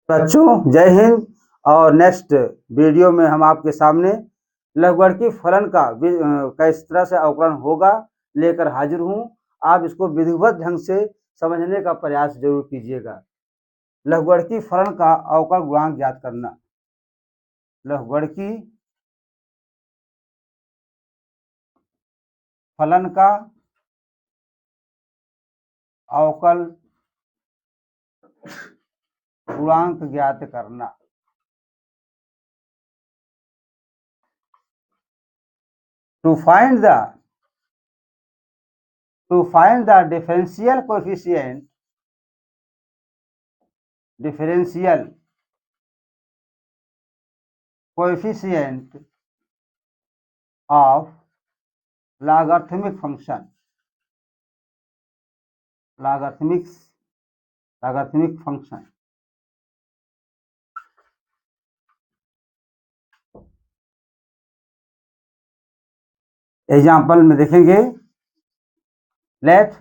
बच्चों जय हिंद। और नेक्स्ट वीडियो में हम आपके सामने लघुगणकीय फलन का किस तरह से अवकलन होगा लेकर हाजिर हूँ। आप इसको विधिवत ढंग से समझने का प्रयास जरूर कीजिएगा। लघुगणकीय फलन का अवकल गुणांक ज्ञात करना। लघुगणकीय फलन का अवकल गुणांक ज्ञात करना। To find the differential coefficient of logarithmic function, example में देखेंगे। Let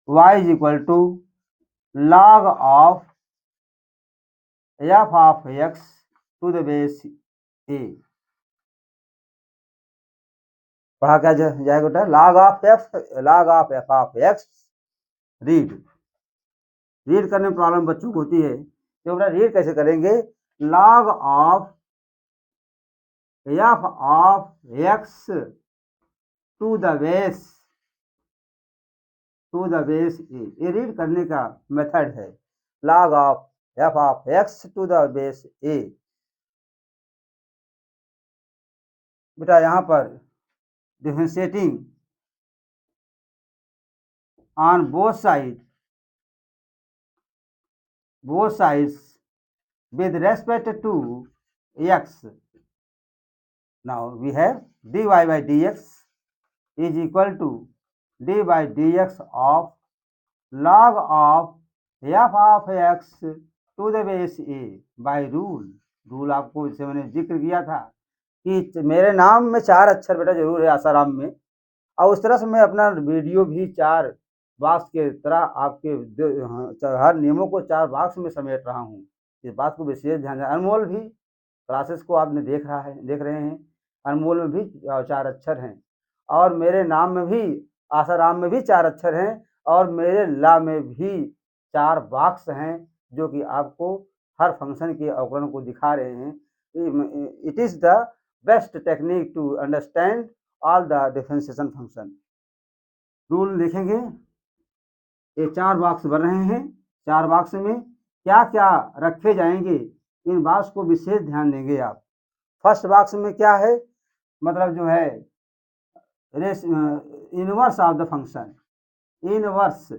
y is equal to log of f of x to the base a। पढ़ा क्या जाएगा बेटा? log of f of x। Read करने में प्रॉब्लम बच्चों को होती है, तो बेटा रीड कैसे करेंगे? log of f of x to the base a. ये रीड करने का मेथड है, log of f of x to the base a। बेटा यहाँ पर differentiating on both sides with respect to x. Now we have dy by dx is equal to d by dx of log of f of x to the base a by rule आपको जैसे मैंने जिक्र किया था कि मेरे नाम में 4 अक्षर बेटा जरूर है आसाराम में, और उस तरह से मैं अपना वीडियो भी 4 बॉक्स के तरह आपके हर नियमों को 4 बॉक्स में समेट रहा हूँ। इस बात को विशेष ध्यान दें। अनमोल भी क्लासेस को आपने देख रहे हैं। अनमोल में भी 4 अक्षर हैं, और मेरे नाम में भी आसाराम में भी 4 अक्षर हैं, और मेरे ला में भी 4 बॉक्स हैं जो कि आपको हर फंक्शन के अवकलन को दिखा रहे हैं। It is the best technique to understand all the differentiation function. Rule देखेंगे। ये 4 बॉक्स बन रहे हैं। 4 बॉक्स में क्या क्या रखे जाएंगे, इन बॉक्स को विशेष ध्यान देंगे आप। फर्स्ट बॉक्स में क्या है, मतलब जो है inverse of the function, inverse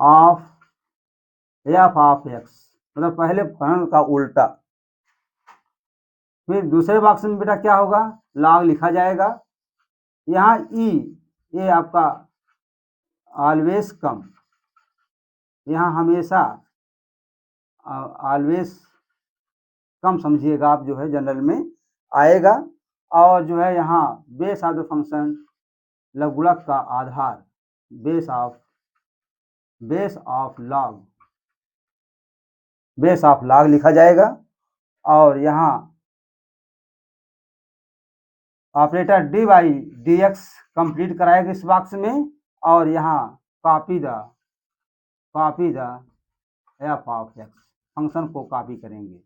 of f of x, मतलब पहले फलन का उल्टा। फिर दूसरे बॉक्स में बेटा क्या होगा, log लिखा जाएगा। यहाँ e ये आपका ऑलवेज कम, यहाँ हमेशा ऑलवेज कम समझिएगा आप, जो है जनरल में आएगा। और जो है यहाँ बेस ऑफ द फंक्शन, लघुगणक का आधार, बेस ऑफ लॉग लिखा जाएगा। और यहाँ operator D by D x complete कराएगा इस बॉक्स में, और यहाँ copy the F of x, function को कॉपी करेंगे।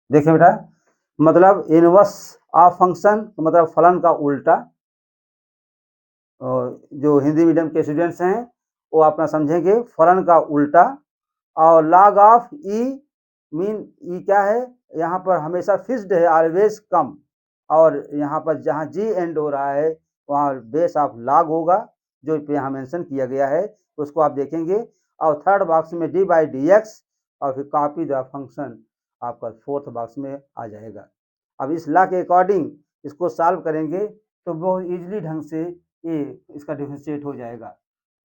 देखिए बेटा, मतलब इनवर्स ऑफ फंक्शन मतलब फलन का उल्टा। जो हिंदी मीडियम के स्टूडेंट्स हैं वो अपना समझेंगे, फलन का उल्टा। और लॉग ऑफ ई क्या है, यहाँ पर हमेशा फिक्स्ड है, ऑलवेज कम। और यहाँ पर जहाँ जी एंड हो रहा है वहाँ बेस ऑफ लॉग होगा, जो यहाँ मेंशन किया गया है, उसको आप देखेंगे। और थर्ड बॉक्स में डी बाई डी एक्स, और फिर कॉपी द फंक्शन आपका फोर्थ बॉक्स में आ जाएगा। अब इस लॉ के अकॉर्डिंग इसको सॉल्व करेंगे तो बहुत इजीली ढंग से ये इसका डिफरेंशिएट हो जाएगा।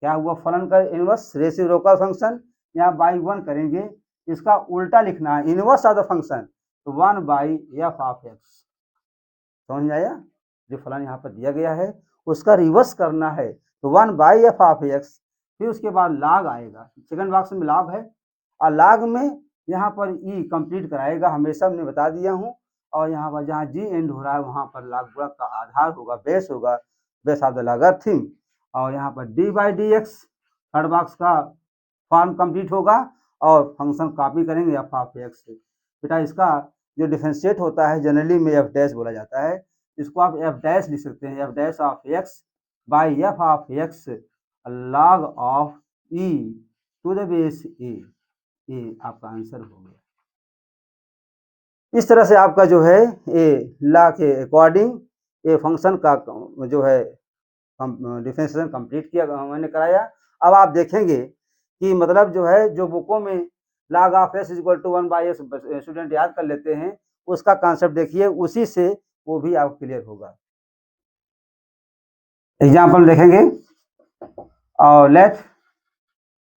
क्या हुआ, फलन का इनवर्स रेसिप्रोकल फंक्शन, यहाँ बाई 1 करेंगे, इसका उल्टा लिखना है इनवर्स ऑफ द फंक्शन, तो 1 बाई एफ ऑफ एक्स। समझ में आया? जो फलन यहाँ पर दिया गया है उसका रिवर्स करना है, तो 1/f ऑफ x, फिर उसके बाद log आएगा, सेकंड बॉक्स में log है, और log में यहाँ पर e कंप्लीट कराएगा, हमेशा मैंने बता दिया हूँ, और यहाँ पर जहाँ g एंड हो रहा है वहाँ पर log गुणक का आधार होगा, बेस होगा, बेस ऑफ द लॉगरिथम, और यहाँ पर d/dx थर्ड बॉक्स का फॉर्म कंप्लीट होगा, और फंक्शन कॉपी करेंगे f ऑफ x से। बेटा इसका जो डिफरेंशिएट होता है जनरली में f डैश बोला जाता है, इसको आप f डैश लिख सकते हैं, f dash of x by f of x log of e to the base a, ये आपका आंसर हो गया। इस तरह से आपका जो है ये लॉ के अकॉर्डिंग ये फंक्शन का जो है डिफरेंशिएशन कंप्लीट किया, मैंने कराया। अब आप देखेंगे कि मतलब जो है जो बुकों में log of s equal to 1/s student याद कर लेते हैं, उसका कॉन्सेप्ट देखिए, उसी से वो भी आपको क्लियर होगा। एग्जाम्पल देखेंगे, और let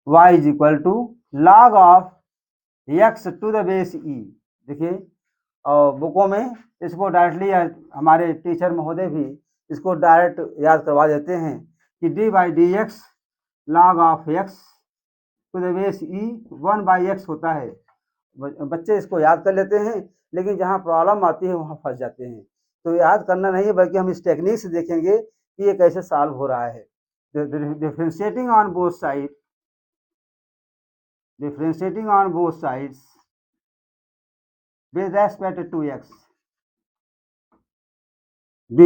y is equal to log of x to the base e। देखिए, और बुकों में इसको डायरेक्टली हमारे टीचर महोदय भी इसको डायरेक्ट याद करवा देते हैं कि d/dx log of x to the base e 1/x होता है। बच्चे इसको याद कर लेते हैं, लेकिन जहाँ प्रॉब्लम आती है वहाँ फंस जाते हैं। तो याद करना नहीं है, बल्कि हम इस टेक्निक से देखेंगे कि ये कैसे सॉल्व हो रहा है। Differentiating on both side, differentiating on both sides with respect to x, d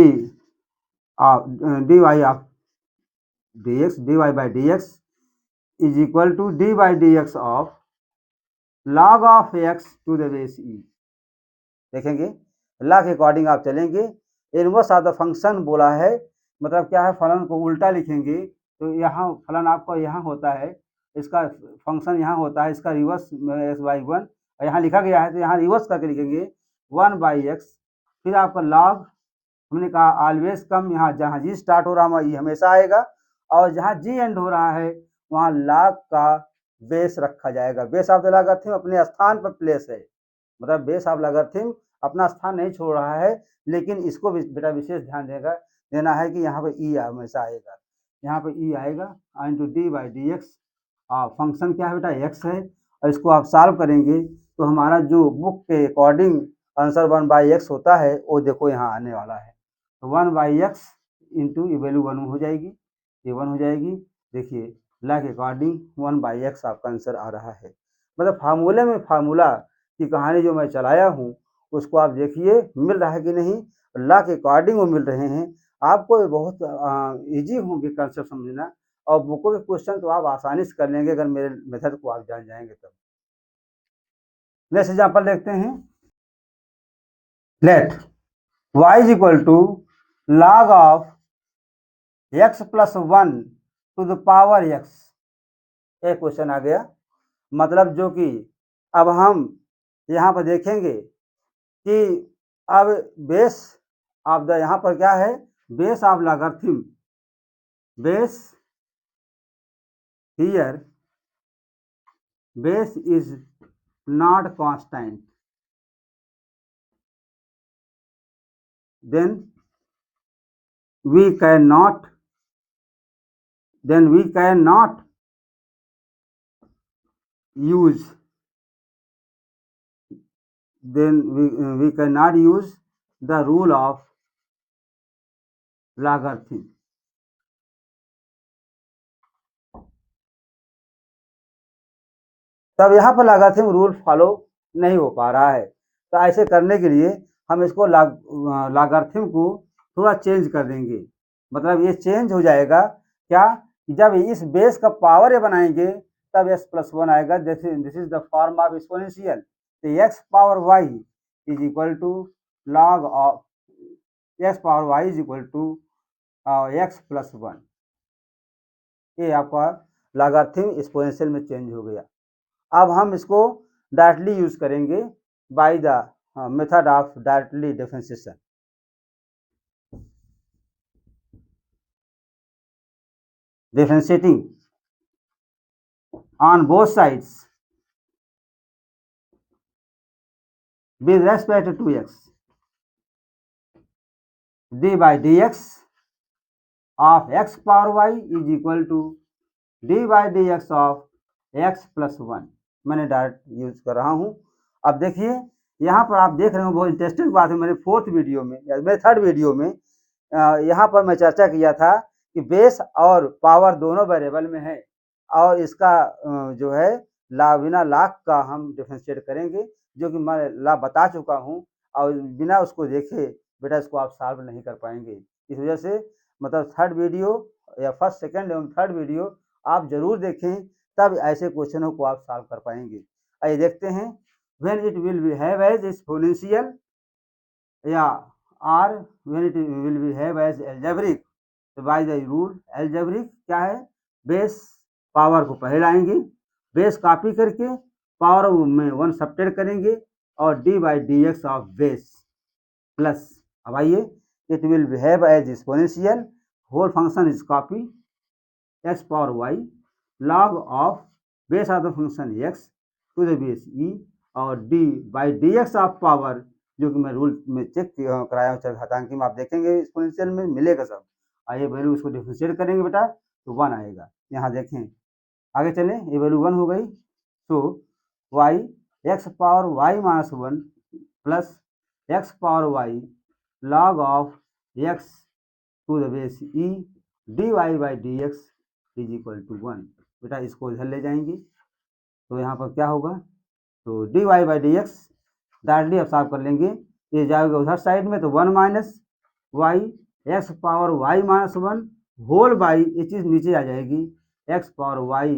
of dy of dx, dy by dx is equal to d by dx of log of x to the base e। देखेंगे law के according आप चलेंगे, inverse of the function बोला है, मतलब क्या है, फलन को उल्टा लिखेंगे तो यहाँ फलन आपको यहाँ होता है, इसका फंक्शन यहाँ होता है, इसका रिवर्स x/1 यहाँ लिखा गया है, तो यहाँ रिवर्स करके लिखेंगे 1/x, फिर आपका लॉग, हमने कहा ऑलवेज कम, यहाँ जहाँ जी स्टार्ट हो रहा है ये हमेशा आएगा, और जहाँ जी एंड हो रहा है वहाँ लॉग का बेस रखा जाएगा। बेस ऑफ द लॉगरिथम अपने स्थान पर प्लेस है, मतलब बेस ऑफ लॉगरिथम अपना स्थान नहीं छोड़ रहा है, लेकिन इसको बेटा विशेष ध्यान देना है कि यहाँ पर ई हमेशा आएगा, यहाँ पर ई आएगा इंटू d/dx। फंक्शन क्या है बेटा, x है, और इसको आप सॉल्व करेंगे तो हमारा जो बुक के अकॉर्डिंग आंसर 1/x होता है वो देखो यहाँ आने वाला है, तो 1/x इंटू ये वैल्यू 1 हो जाएगी, ये 1 हो जाएगी। देखिए लॉ के अकॉर्डिंग 1/x आपका आंसर आ रहा है। मतलब फार्मूले में फार्मूला की कहानी जो मैं चलाया हूँ उसको आप देखिए मिल रहा है कि नहीं, लॉ के अकॉर्डिंग वो मिल रहे हैं आपको, बहुत ईजी होंगे कंसेप्ट समझना, और बुकों के क्वेश्चन तो आप आसानी से कर लेंगे अगर मेरे मेथड को आप जान जाएंगे तब। नेक्स्ट एग्जांपल देखते हैं, let y is equal to log of x plus 1 to the power x। एक क्वेश्चन आ गया, मतलब जो कि अब हम यहाँ पर देखेंगे कि अब बेस ऑफ द, यहाँ पर क्या है, base of logarithm, base here base is not constant, then we cannot use, we cannot use the rule of logarithm। तब यहाँ पर लॉगरिथम रूल फॉलो नहीं हो पा रहा है, तो ऐसे करने के लिए हम इसको लॉगरिथम को थोड़ा चेंज कर देंगे। मतलब ये चेंज हो जाएगा क्या, जब इस बेस का पावर ये बनाएंगे तब x प्लस 1 आएगा। This is the form of exponential, तो x power y is equal to log of x power y is equal to x plus 1। ये आपका लॉगरिथम एक्सपोनेंशियल में चेंज हो गया। अब हम इसको डायरेक्टली यूज करेंगे by the method of directly differentiation. Differentiating on both sides with respect to x, d by dx of X power Y is equal to D by D x of x plus one. मैंने direct use कर रहा हूँ। अब देखिए यहाँ पर आप देख रहे हो, बहुत इंटरेस्टिंग बात है। मेरे फोर्थ वीडियो में या मेरे थर्ड वीडियो में यहाँ पर मैं चर्चा किया था कि बेस और पावर दोनों वेरिएबल में है और इसका जो है बिना लॉग का हम डिफरेंशिएट करेंगे, जो कि मैं ला बता चुका हूँ, और बिना उसको देखे बेटा इसको आप सॉल्व नहीं कर पाएंगे। इस वजह से मतलब थर्ड वीडियो या फर्स्ट सेकंड एवं थर्ड वीडियो आप जरूर देखें, तब ऐसे क्वेश्चनों को आप सॉल्व कर पाएंगे। आइए देखते हैं, when it will behave as exponential या or when it will behave as algebraic. तो बाय द रूल एल्जेब्रिक क्या है, बेस पावर को पहले लाएंगे, बेस कॉपी करके पावर में 1 सब्ट्रैक्ट करेंगे और D by D x of base plus. अब आइए, it will behave as exponential, whole function is copy x power Y log of base of the function x to the base e और D by D x of power, जो कि मैं rule में check कराया हूँ घातांकी में, आप देखेंगे एक्सपोनेंशियल में मिलेगा सब। आइए वैल्यू उसको डिफरेंशिएट करेंगे बेटा तो 1 आएगा। यहाँ देखें, आगे चलें, ये वैल्यू 1 हो गई। तो Y x power Y minus 1 plus x power Y log of x to the base E D Y by D X is equal to 1। बेटा इसको इधर ले जाएंगे तो यहाँ पर क्या होगा, तो d Y by D x directly अब सॉल्व कर लेंगे, ये जाएगा उधर साइड में तो 1 minus y x power Y minus 1 whole by, ये चीज़ नीचे आ जाएगी x power Y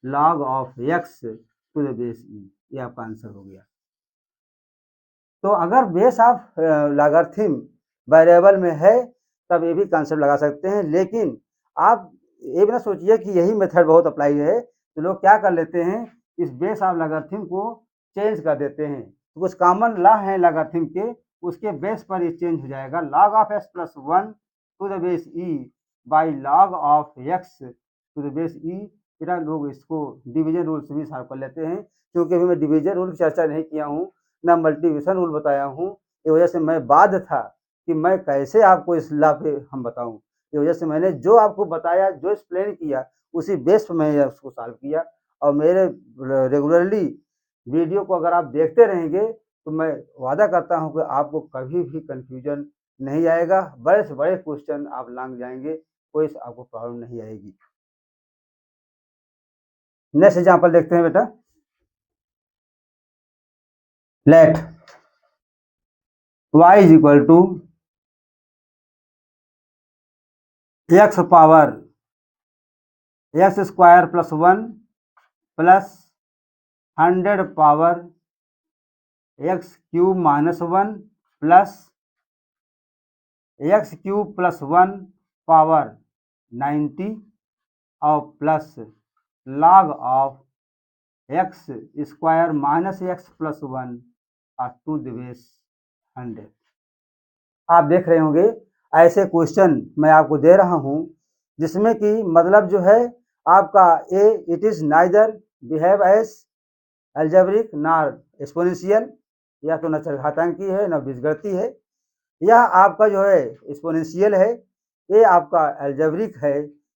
log of x to the base e. ये आपका आंसर हो गया। तो अगर बेस ऑफ लॉगरिथम वेरिएबल में है तब ये भी कंसेप्ट लगा सकते हैं, लेकिन आप ये भी ना सोचिए कि यही मेथड बहुत अप्लाई है। तो लोग क्या कर लेते हैं, इस बेस ऑफ लॉगरिथम को चेंज कर देते हैं। तो कुछ कॉमन लॉ है लॉगरिथम के, उसके बेस पर ये चेंज हो जाएगा, log of x plus 1 to the base e by log of x to the base e. बेटा लोग इसको डिवीजन रूल से भी सॉल्व कर लेते हैं, क्योंकि अभी मैं डिवीजन रूल की चर्चा नहीं किया हूँ, ना मल्टीप्लिकेशन रूल बताया हूँ। इस वजह से मैं बाध्य था कि मैं कैसे आपको इस लॉ पे हम बताऊँ। इस वजह से मैंने जो आपको बताया, जो एक्सप्लेन किया, उसी बेस पर मैं उसको सॉल्व किया। और मेरे रेगुलरली वीडियो को अगर आप देखते रहेंगे तो मैं वादा करता हूँ कि आपको कभी भी कन्फ्यूजन नहीं आएगा, बड़े से बड़े क्वेश्चन आप लांग जाएंगे, कोई आपको प्रॉब्लम नहीं आएगी। नेक्स्ट एग्जाम्पल देखते हैं बेटा, let y is equal to X power x square plus 1 plus 100 power x cube minus 1 plus X cube plus 1 power 90 और plus log of X square minus x plus 1 to the base 100। आप देख रहे होंगे ऐसे question मैं आपको दे रहा हूं जिसमें कि मतलब जो है आपका a it is neither behave as algebraic nor exponential, या तो न चरघातांकी है न बीजगणितीय है, या आपका जो है एक्सपोनेंशियल है, ये आपका एल्जेब्रिक है,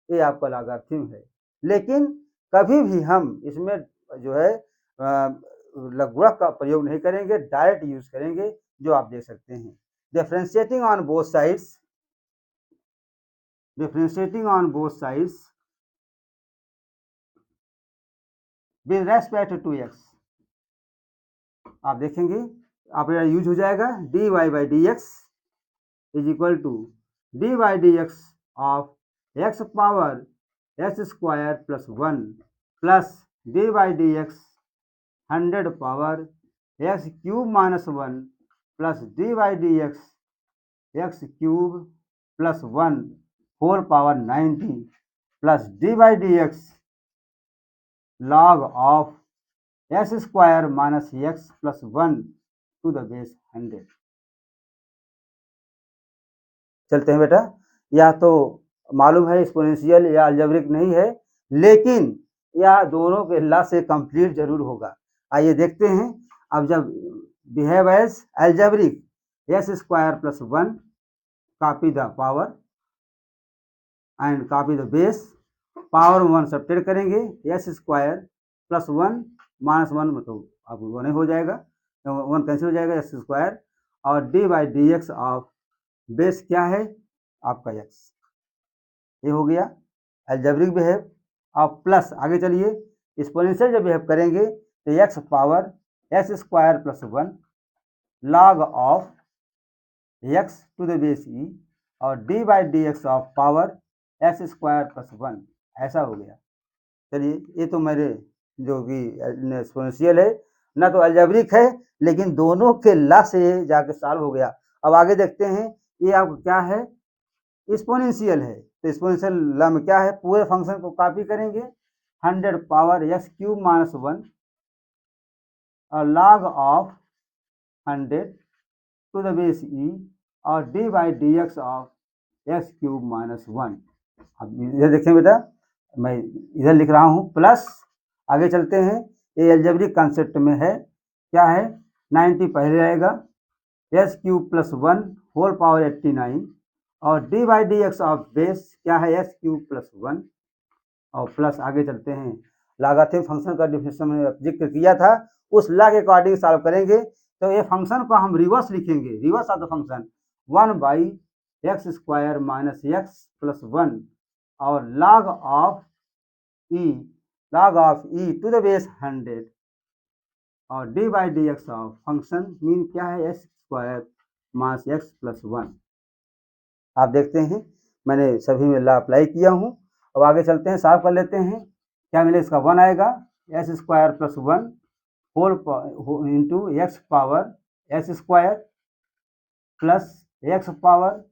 ये आपका लॉगरिथम है। लेकिन कभी भी हम इसमें जो है लघुगणक का प्रयोग नहीं करेंगे, डायरेक्ट यूज करेंगे, जो आप देख सकते हैं। differentiating on both sides with respect to x, आप देखेंगे आप यूज हो जाएगा dy by dx is equal to dy by dx of x power x square plus 1 plus dy by dx 100 power x cube minus 1 plus dy by dx x cube plus 1 whole power 90 plus D by D X log of X square minus x plus 1 to the base 100। चलते हैं बेटा, यह तो मालूम है exponential या algebraic नहीं है, लेकिन यह दोनों के लॉ से कंप्लीट जरूर होगा। आइए देखते हैं। अब जब behave as algebraic X square plus 1 copy the power and copy the base, power 1 subtract करेंगे, एक्स स्क्वायर प्लस 1 माइनस 1 मतलब आपको 1 हो जाएगा, 1 कैंसिल हो जाएगा, एक्स स्क्वायर और D by D x of base क्या है आपका एक्स, ये हो गया अलजेब्रिक बिहेव। अब प्लस आगे चलिए, एक्सपोनेंशियल जब बिहेव करेंगे तो x power x square plus 1 log of x to the base e और D by D x of power x square plus 1, ऐसा हो गया। चलिए ये तो मेरे जो कि एक्सपोनेंशियल है ना, तो अलजेब्रिक है, लेकिन दोनों के ला से जाके सॉल्व हो गया। अब आगे देखते हैं, ये आपको क्या है, एक्सपोनेंशियल है, तो एक्सपोनेंशियल ला में क्या है, पूरे फंक्शन को कॉपी करेंगे, 100 पावर एक्स क्यूब माइनस 1 और log of 100 to the base e और D by D x of x cube minus 1। अब इधर देखें बेटा, मैं इधर लिख रहा हूँ प्लस, आगे चलते हैं, ये अलजेब्रिक कॉन्सेप्ट में है, क्या है, 90 पहले आएगा, X cube plus 1 whole power 89 और D by D x of base क्या है, एक्स क्यूब प्लस 1 और प्लस आगे चलते हैं, लॉगरिथम फंक्शन का डिफिनेशन में जिक्र किया था, उस लॉ के अकॉर्डिंग सॉल्व करेंगे। तो ये फंक्शन को हम रिवर्स लिखेंगे, reverse of the function 1 by x square minus x plus 1 और log of e to the base 100 और D by D x of function mean क्या है, x square minus x plus 1। आप देखते हैं मैंने सभी में लॉ अप्लाई किया हूँ। अब आगे चलते हैं, सॉल्व कर लेते हैं, क्या मिले, इसका 1 आएगा, x square plus 1 whole into x power x square plus x power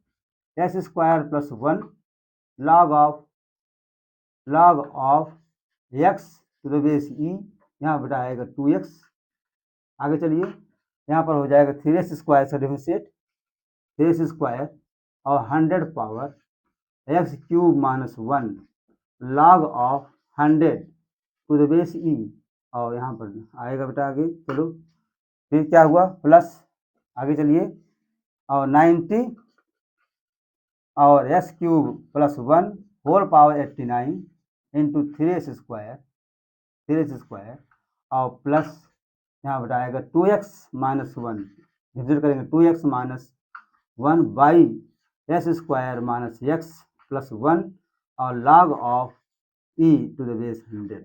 x square plus 1 log of x to the base e, यहाँ बेटा आएगा 2x। आगे चलिए, यहाँ पर हो जाएगा 3x स्क्वायर से डिफरेंशिएट 3x स्क्वायर और 100 power x cube minus 1 log of 100 to the base e और यहाँ पर आएगा बेटा आगे, चलो फिर क्या हुआ, प्लस आगे चलिए और 90 और x cube plus 1 whole power 89 into 3x square और प्लस यहाँ बताएगा 2x माइनस 1, डिविजन करेंगे 2x minus 1 by x square minus x plus 1 और log of e to the base 100।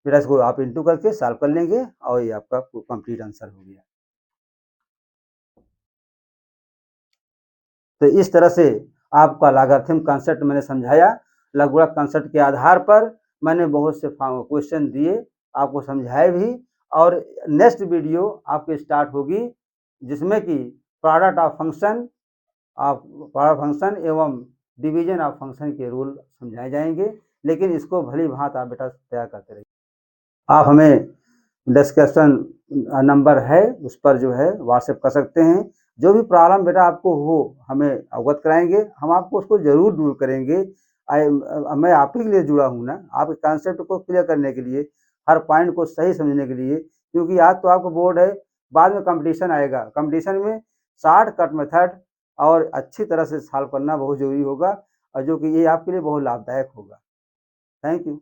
फिर इसको आप इंटू करके सॉल्व कर लेंगे और ये आपका कंप्लीट आंसर हो गया। तो इस तरह से आपका लॉगरिथम कॉन्सेप्ट मैंने समझाया, लघुगणक कॉन्सेप्ट के आधार पर मैंने बहुत से क्वेश्चन दिए, आपको समझाए भी, और नेक्स्ट वीडियो आपकी स्टार्ट होगी जिसमें कि प्रोडक्ट ऑफ फंक्शन एवं डिवीजन ऑफ फंक्शन के रूल समझाए जाएंगे। लेकिन इसको भली भांति आप बेटा तैयार करते रहिए। आप हमें डिस्कशन नंबर है उस पर जो है व्हाट्सएप कर सकते हैं, जो भी प्रॉब्लम बेटा आपको हो हमें अवगत कराएंगे, हम आपको उसको जरूर दूर करेंगे। मैं आप ही के लिए जुड़ा हूँ ना, आपके कॉन्सेप्ट को क्लियर करने के लिए, हर पॉइंट को सही समझने के लिए, क्योंकि आज तो आपको बोर्ड है, बाद में कंपटीशन आएगा, कंपटीशन में शॉर्टकट मेथड और अच्छी तरह से सॉल्व करना बहुत जरूरी होगा, और जो कि ये आपके लिए बहुत लाभदायक होगा। Thank you.